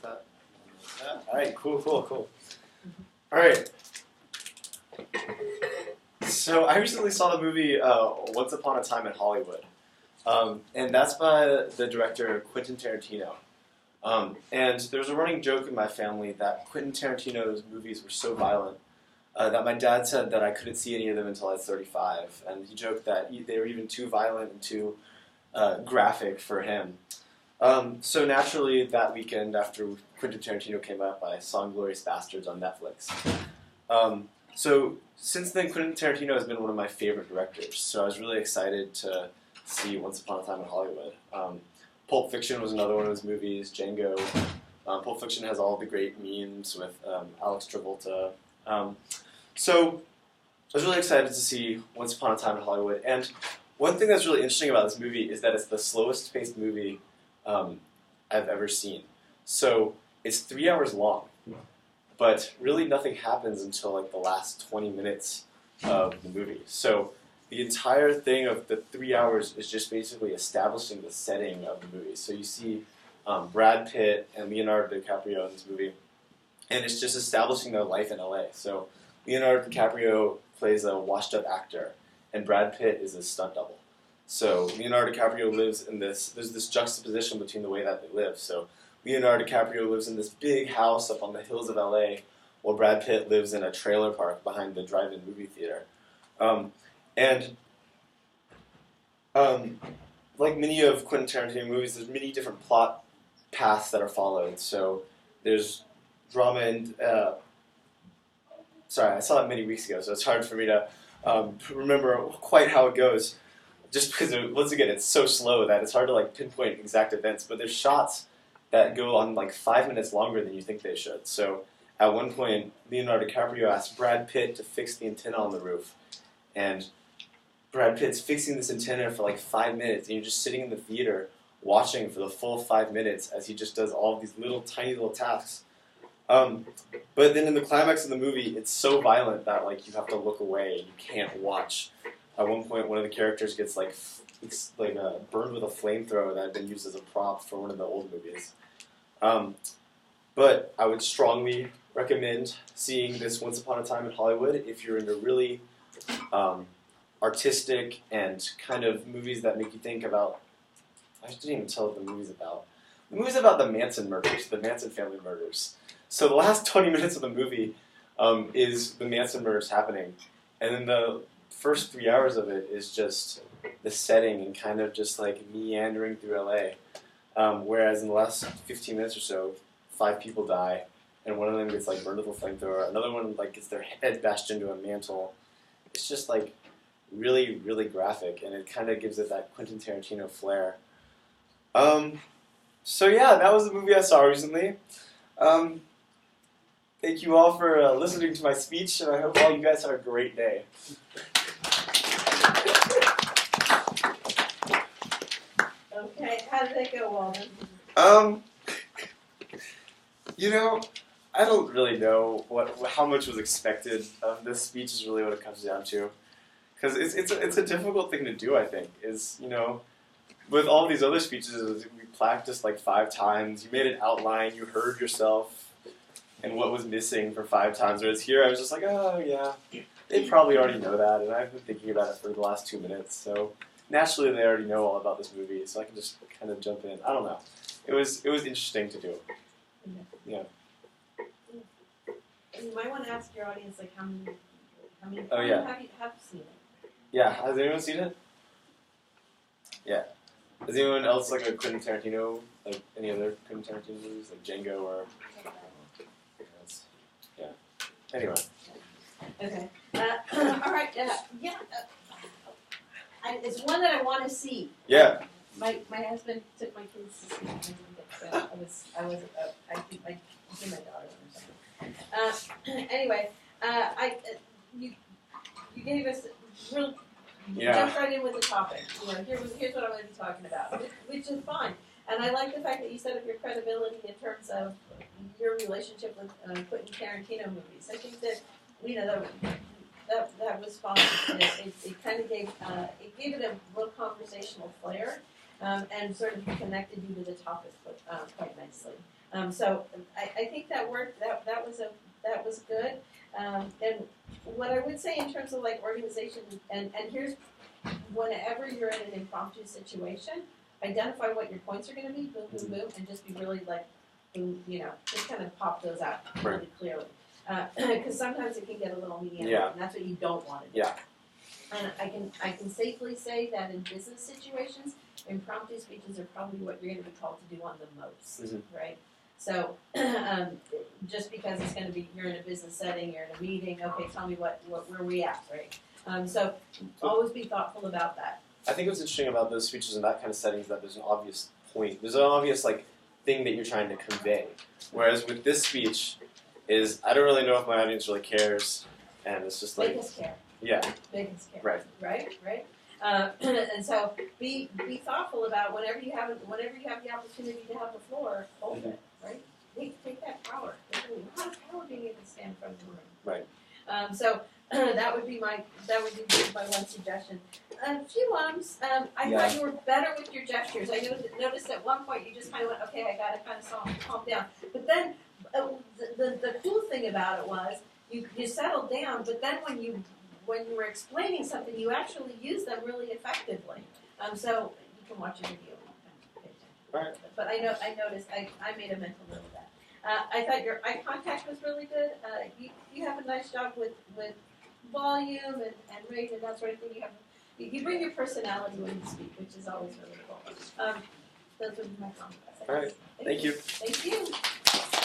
All right, cool. All right. So I recently saw the movie Once Upon a Time in Hollywood, and that's by the director Quentin Tarantino. And there's a running joke in my family that Quentin Tarantino's movies were so violent that my dad said that I couldn't see any of them until I was 35, and he joked that they were even too violent and too graphic for him. So naturally, that weekend after Quentin Tarantino came up, I saw *Inglourious Basterds* on Netflix. So since then, Quentin Tarantino has been one of my favorite directors. So I was really excited to see *Once Upon a Time in Hollywood*. *Pulp Fiction* was another one of his movies. *Django*. *Pulp Fiction* has all the great memes with Alex Travolta. So I was really excited to see *Once Upon a Time in Hollywood*. And one thing that's really interesting about this movie is that it's the slowest paced movie I've ever seen. So it's 3 hours long, but really nothing happens until like the last 20 minutes of the movie. So the entire thing of the 3 hours is just basically establishing the setting of the movie. So you see Brad Pitt and Leonardo DiCaprio in this movie, and it's just establishing their life in LA. So Leonardo DiCaprio plays a washed-up actor, and Brad Pitt is a stunt double. So Leonardo DiCaprio lives in there's this juxtaposition between the way that they live. So Leonardo DiCaprio lives in this big house up on the hills of LA, while Brad Pitt lives in a trailer park behind the drive-in movie theater. Like many of Quentin Tarantino movies, there's many different plot paths that are followed. So there's drama and... sorry, I saw it many weeks ago, so it's hard for me to remember quite how it goes. Just because, once again, it's so slow that it's hard to like pinpoint exact events. But there's shots that go on like 5 minutes longer than you think they should. So at one point, Leonardo DiCaprio asks Brad Pitt to fix the antenna on the roof. And Brad Pitt's fixing this antenna for like 5 minutes, and you're just sitting in the theater watching for the full 5 minutes as he just does all of these tiny little tasks. But then in the climax of the movie, it's so violent that like you have to look away and you can't watch. At one point, one of the characters gets burned with a flamethrower that had been used as a prop for one of the old movies. But I would strongly recommend seeing this Once Upon a Time in Hollywood if you're into really artistic and kind of movies that make you think about... I didn't even tell what the movie's about. The movie's about the Manson murders, the Manson family murders. So the last 20 minutes of the movie is the Manson murders happening. And then the first 3 hours of it is just the setting and kind of just like meandering through LA. Whereas in the last 15 minutes or so, 5 people die, and one of them gets like burned with a flamethrower. Another one like gets their head bashed into a mantle. It's just like really, really graphic, and it kind of gives it that Quentin Tarantino flair. So yeah, that was the movie I saw recently. Thank you all for listening to my speech, and I hope all you guys have a great day. Okay, how did that go, Walden? I don't really know how much was expected. This speech is really what it comes down to, because it's a difficult thing to do. I think with all these other speeches, we practiced like 5 times. You made an outline. You heard yourself and what was missing for 5 times. Whereas here, I was just like, oh yeah, they probably already know that, and I've been thinking about it for the last 2 minutes. So naturally, they already know all about this movie, so I can just kind of jump in. I don't know. It was interesting to do. Yeah. You might want to ask your audience like how many Oh, yeah. have seen it? Yeah. Has anyone seen it? Yeah. Has anyone else like a Quentin Tarantino, like any other Quentin Tarantino movies, like Django or? Yeah. Anyway. Okay. All right. It's one that I want to see. Yeah. My husband took my kids to see it. I didn't get so I think my daughter or something. Anyway, you gave us real. Jumped right in with the topic. Here's what I'm going to be talking about, which is fine. And I like the fact that you set up your credibility in terms of your relationship with Quentin Tarantino movies. I think that that was fun. It kind of gave it a little conversational flair, and sort of connected you to the topic quite nicely. So I think that worked. That was good. And what I would say in terms of like organization, and here's whenever you're in an impromptu situation, identify what your points are going to be, boom, boom, boom, and just be really like, boom, just kind of pop those out really clearly. Because sometimes it can get a little mediocre, and that's what you don't want to do. Yeah. And I can safely say that in business situations, impromptu speeches are probably what you're going to be called to do on the most, right? So just because it's going to be, you're in a business setting, you're in a meeting, okay, tell me where we at, right? So always be thoughtful about that. I think what's interesting about those speeches in that kind of setting is that there's an obvious point. There's an obvious thing that you're trying to convey. Whereas with this speech, I don't really know if my audience really cares, and it's just like make us care. Yeah. Make us care. Right. And so be thoughtful about whenever you have the opportunity to have the floor, hold it. Right. Take that power. A lot of power being able to stand in front of the room. Right. So that would be my one suggestion. A few I thought you were better with your gestures. I noticed at one point you just kind of went, okay, I got to kind of calm down. But then the cool thing about it was you settled down. But then when you were explaining something, you actually used them really effectively. So you can watch a video. Right. But I noticed I made a mental note of that. I thought your eye contact was really good. You have a nice job with volume and rate and that sort of thing. You bring your personality when you speak, which is always really cool. Those would be my comments. All right. Thank you. Thank you.